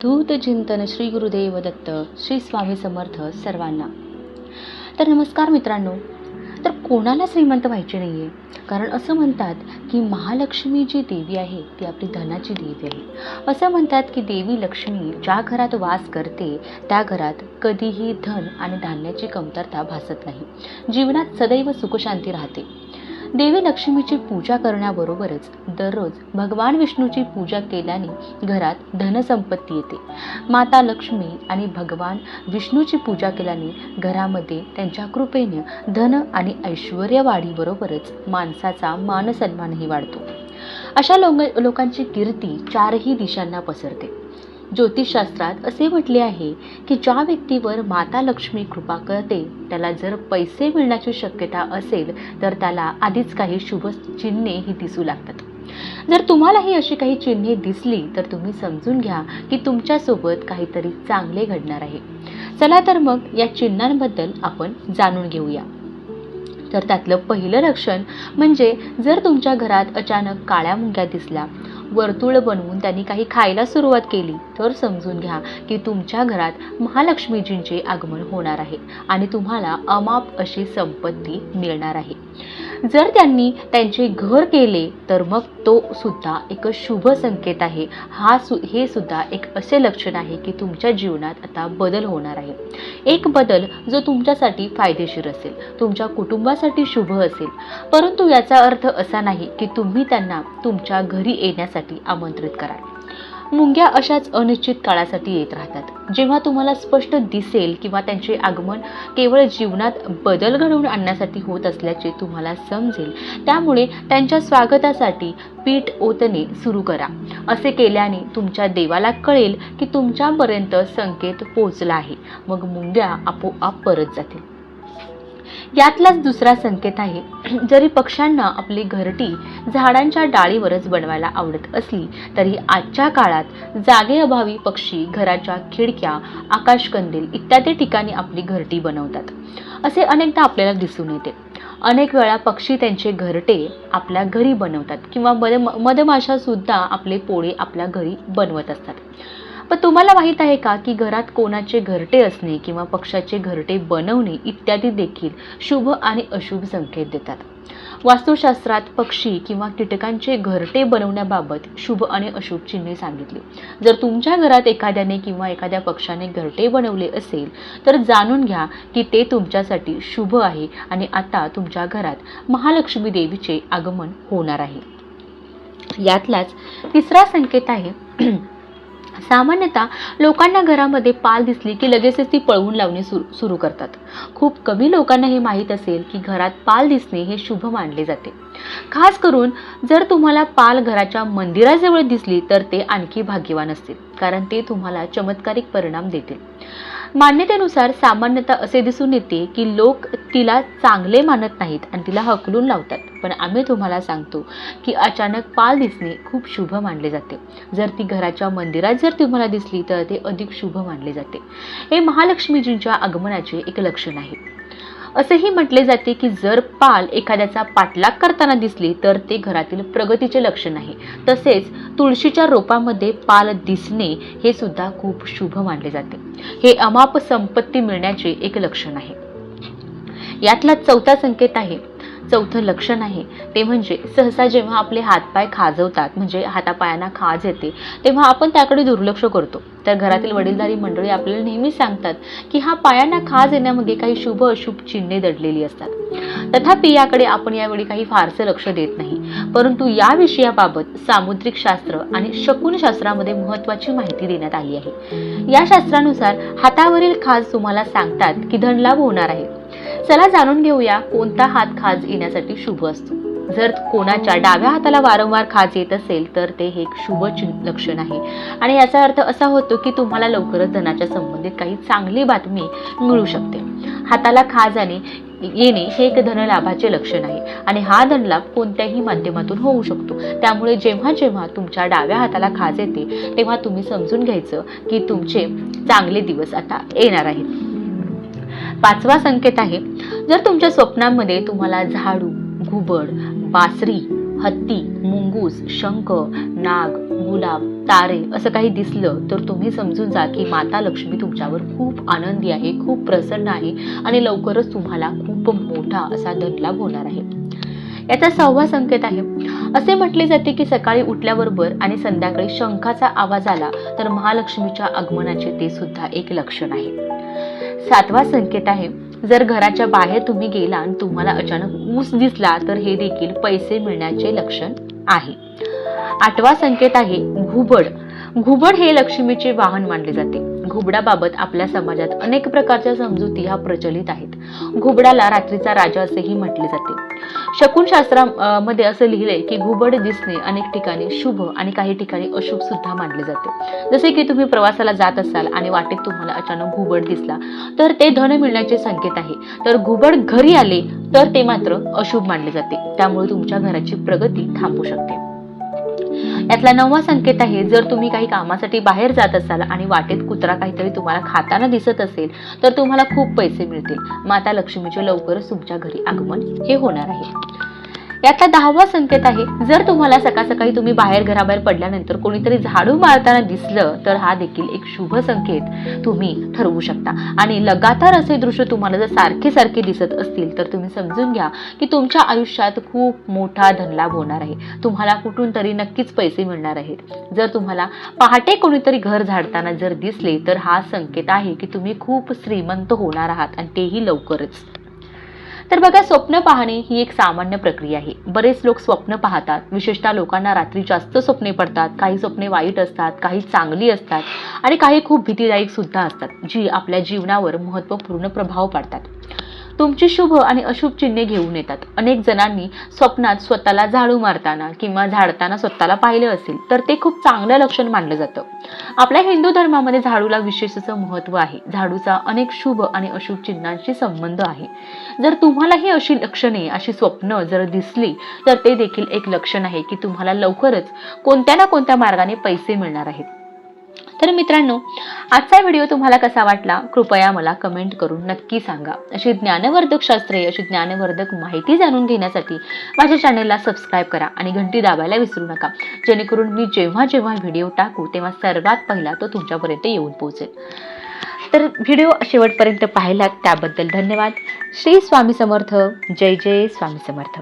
धूत चिंतन श्री गुरुदेव दत्त श्री स्वामी समर्थ सर्वांना. तर नमस्कार मित्रांनो. तर कोणाला श्रीमंत व्हायचे नाही आहे, कारण असं म्हणतात की महालक्ष्मी जी देवी आहे ती आपली धनाची देवी आहे. असं म्हणतात की देवी लक्ष्मी ज्या घरात वास करते त्या घरात कधीही धन आणि धान्याची कमतरता भासत नाही. जीवनात सदैव सुखशांती राहते. देवी लक्ष्मीची पूजा करण्याबरोबरच दररोज भगवान विष्णूची पूजा केल्याने घरात धनसंपत्ती येते. माता लक्ष्मी आणि भगवान विष्णूची पूजा केल्याने घरामध्ये त्यांच्या कृपेने धन आणि ऐश्वर्य वाढीबरोबरच माणसाचा मानसन्मानही वाढतो. अशा लोकांची कीर्ती चारही दिशांना पसरते. ज्योतिषशास्त्रात असे म्हटले आहे की ज्या व्यक्तीवर माता लक्ष्मी कृपा करते त्याला जर पैसे मिळण्याची शक्यता असेल तर त्याला आधीच काही शुभ चिन्हे ही दिसू लागतात. जर तुम्हालाही अशी काही चिन्हे दिसली तर तुम्ही समजून घ्या की तुमच्यासोबत काहीतरी चांगले घडणार आहे. चला तर मग या चिन्हांबद्दल आपण जाणून घेऊया. तर त्यातलं पहिलं लक्षण म्हणजे जर तुमच्या घरात अचानक काळ्या मुंग्या दिसल्या, वर्तुळ बनवून त्यांनी काही खायला सुरुवात केली तर समजून घ्या की तुमच्या घरात महालक्ष्मीजींचे आगमन होणार आहे आणि तुम्हाला अमाप अशी संपत्ती मिळणार आहे. जर त्यांनी त्यांचे घर केले तर मग तो सुद्धा एक शुभ संकेत आहे. हे सुद्धा एक असे लक्षण आहे की तुमच्या जीवनात आता बदल होणार आहे. एक बदल जो तुमच्यासाठी फायदेशीर असेल, तुमच्या कुटुंबासाठी शुभ असेल. परंतु याचा अर्थ असा नाही की तुम्ही त्यांना तुमच्या घरी येण्यासाठी आमंत्रित कराल. मुंग्या अशाच अनिश्चित काळासाठी येत राहतात. जेव्हा तुम्हाला स्पष्ट दिसेल किंवा त्यांचे आगमन केवळ जीवनात बदल घडवून आणण्यासाठी होत असल्याचे तुम्हाला समजेल, त्यामुळे त्यांच्या स्वागतासाठी पीठ ओतणे सुरू करा. असे केल्याने तुमच्या देवाला कळेल की तुमच्यापर्यंत संकेत पोहोचला आहे. मग मुंग्या आपोआप परत जातील. यातलाच दुसरा संकेत आहे, जरी पक्ष्यांना आपली घरटी झाडांच्या डाळीवरच बनवायला आवडत असली तरी आजच्या काळात जागेअभावी पक्षी घराच्या खिडक्या, आकाशकंदील इत्यादी ठिकाणी आपली घरटी बनवतात. असे अनेकदा आपल्याला दिसून येते. अनेक वेळा पक्षी त्यांचे घरटे आपल्या घरी बनवतात किंवा मधमाशा सुद्धा आपले पोळे आपल्या घरी बनवत असतात. पण तुम्हाला माहीत आहे का की घरात कोणाचे घरटे असणे किंवा पक्षाचे घरटे बनवणे इत्यादी देखील शुभ आणि अशुभ संकेत देतात. वास्तुशास्त्रात पक्षी किंवा कीटकांचे घरटे बनवण्याबाबत शुभ आणि अशुभ चिन्हे सांगितली. जर तुमच्या घरात एखाद्याने किंवा एखाद्या पक्षाने घरटे बनवले असेल तर जाणून घ्या की ते तुमच्यासाठी शुभ आहे आणि आता तुमच्या घरात महालक्ष्मी देवीचे आगमन होणार आहे. यातलाच तिसरा संकेत आहे, सामान्यतः लोकांना घरामध्ये पाल दिसली की लगेचच ती पळवून लावणे सुरू करतात. खूप कमी लोकांना हे माहीत असेल की घरात पाल दिसणे हे शुभ मानले जाते. खास करून जर तुम्हाला पाल घराच्या मंदिराजवळ दिसली तर ते आणखी भाग्यवान असतील, कारण ते तुम्हाला चमत्कारिक परिणाम देतील. मान्यतेनुसार सामान्यतः असे दिसून येते की लोक तिला चांगले मानत नाहीत आणि तिला हकलून लावतात. पण आम्ही तुम्हाला सांगतो की अचानक पाल दिसणे खूप शुभ मानले जाते. जर ती घराच्या मंदिरात जर तुम्हाला दिसली तर ते अधिक शुभ मानले जाते. हे महालक्ष्मीजींच्या आगमनाचे एक लक्षण आहे. असेही म्हटले जाते की जर पाल एखाद्याचा पाठलाग करताना दिसली तर ते घरातील प्रगतीचे लक्षण आहे. तसेच तुळशीच्या रोपामध्ये पाल दिसणे हे सुद्धा खूप शुभ मानले जाते. हे अमाप संपत्ती मिळण्याचे एक लक्षण आहे. यातला चौथं लक्षण आहे ते म्हणजे सहसा जेव्हा आपले हातपाय खाजवतात, म्हणजे हातापायांना खाज येते, तेव्हा आपण त्याकडे दुर्लक्ष करतो. तर घरातील वडीलधारी मंडळी आपल्याला नेहमी सांगतात की हा पायांना खाज येण्यामध्ये काही शुभ अशुभ चिन्हे दडलेली असतात. तथापि याकडे आपण यावेळी काही फारसे लक्ष देत नाही. परंतु या विषयाबाबत सामुद्रिक शास्त्र आणि शकुनशास्त्रामध्ये महत्त्वाची माहिती देण्यात आली आहे. या शास्त्रानुसार हातावरील खाज तुम्हाला सांगतात की धनलाभ होणार आहे. चला जाणून घेऊया कोणता हात खाज येण्यासाठी शुभ असतो. जर कोणाच्या डाव्या हाताला वारंवार खाज येत असेल तर ते एक शुभ लक्षण आहे आणि याचा अर्थ असा होतो की तुम्हाला लवकरच धनाच्या संबंधित काही चांगली बातमी मिळू शकते. हाताला खाज येणे हे एक धनलाभाचे लक्षण आहे आणि हा धनलाभ कोणत्याही माध्यमातून होऊ शकतो. त्यामुळे जेव्हा जेव्हा तुमच्या डाव्या हाताला खाज येते तेव्हा तुम्ही समजून घ्यायचं की तुमचे चांगले दिवस आता येणार आहेत. पाचवा संकेत आहे, जर तुमच्या स्वप्नांमध्ये तुम्हाला झाडू, घुबड, बासरी, हत्ती, मुंगूस, शंख, नाग, गुलाब, तारे असं काही दिसलं तर तुम्ही समजून जा की माता लक्ष्मी तुमच्यावर खूप आनंदी आहे, खूप प्रसन्न आहे आणि लवकरच तुम्हाला खूप मोठा असा धनलाभ होणार आहे. याचा 6वा संकेत आहे. असे म्हटले जाते की सकाळी उठल्याबरोबर आणि संध्याकाळी शंखाचा आवाज आला तर महालक्ष्मीच्या आगमनाचे ते सुद्धा एक लक्षण आहे. 7वा संकेत आहे. जर घराच्या बाहेर तुम्ही गेला आणि तुम्हाला अचानक ऊस दिसला तर हे देखील पैसे मिळण्याचे लक्षण आहे. 8वा संकेत आहे घुबड. घुबड हे लक्ष्मीचे वाहन मानले जाते. घुबडाबाबत आपल्या समाजात अनेक प्रकारच्या समजुती ह्या प्रचलित आहेत. घुबडाला रात्रीचा राजा असेही म्हटले जाते. शकुनशास्त्रामध्ये असं लिहिलंय की घुबड दिसणे अनेक ठिकाणी शुभ आणि काही ठिकाणी अशुभ सुद्धा मानले जाते. जसे की तुम्ही प्रवासाला जात असाल आणि वाटेत तुम्हाला अचानक घुबड दिसला तर ते धन मिळण्याचे संकेत आहे. तर घुबड घरी आले तर ते मात्र अशुभ मानले जाते. त्यामुळे तुमच्या घराची प्रगती थांबू शकते. यातला 9वा संकेत आहे. जर तुम्ही काही कामासाठी बाहेर जात असाल आणि वाटेत कुत्रा काहीतरी तुम्हाला खाताना दिसत असेल तर तुम्हाला खूप पैसे मिळतील. माता लक्ष्मीचे लवकरच तुमच्या घरी आगमन हे होणार आहे. यातला 10वा संकेत आहे. जर तुम्हाला सकाळ सकाळी तुम्ही घराबाहेर पडल्यानंतर कोणीतरी झाडू मारताना दिसलं तर हा देखील एक शुभ संकेत तुम्ही ठरवू शकता. आणि लगातार असे दृश्य तुम्हाला जर सारखे सारखे दिसत असतील तर तुम्ही समजून घ्या की तुमच्या आयुष्यात खूप मोठा धनलाभ होणार आहे. तुम्हाला कुठून तरी नक्कीच पैसे मिळणार आहेत. जर तुम्हाला पहाटे कोणीतरी घर झाडताना जर दिसले तर हा संकेत आहे की तुम्ही खूप श्रीमंत होणार आहात आणि तेही लवकरच. तर बघा, स्वप्न पाहणे ही एक सामान्य प्रक्रिया आहे. बरेच लोक स्वप्न पाहतात. विशेषतः लोकांना रात्री जास्त स्वप्ने पडतात. काही स्वप्ने वाईट असतात, काही चांगली असतात आणि काही खूप भीतीदायक सुद्धा असतात, जी आपल्या जीवनावर महत्त्वपूर्ण प्रभाव पाडतात. तुमची शुभ आणि अशुभ चिन्हे घेऊन येतात. अनेक जणांनी स्वप्नात स्वतःला झाडू मारताना किंवा झाडताना स्वतःला पाहिले असेल तर ते खूप चांगलं लक्षण मानलं जातं. आपल्या हिंदू धर्मामध्ये झाडूला विशेष असं महत्त्व आहे. झाडूचा अनेक शुभ आणि अशुभ चिन्हांशी संबंध आहे. जर तुम्हाला ही अशी लक्षणे, अशी स्वप्न जर दिसली तर ते देखील एक लक्षण आहे की तुम्हाला लवकरच कोणत्या ना कोणत्या मार्गाने पैसे मिळणार आहेत. तर मित्रांनो, आजचा व्हिडिओ तुम्हाला कसा वाटला कृपया मला कमेंट करून नक्की सांगा. अशी ज्ञानवर्धक शास्त्रे, अशी ज्ञानवर्धक माहिती जाणून घेण्यासाठी माझ्या चॅनलला सबस्क्राईब करा आणि घंटी दाबायला विसरू नका, जेणेकरून मी जेव्हा जेव्हा व्हिडिओ टाकू तेव्हा सर्वात पहिला तो तुमच्यापर्यंत येऊन पोहोचेल. तर व्हिडिओ शेवटपर्यंत पाहिलात त्याबद्दल धन्यवाद. श्री स्वामी समर्थ. जय जय स्वामी समर्थ.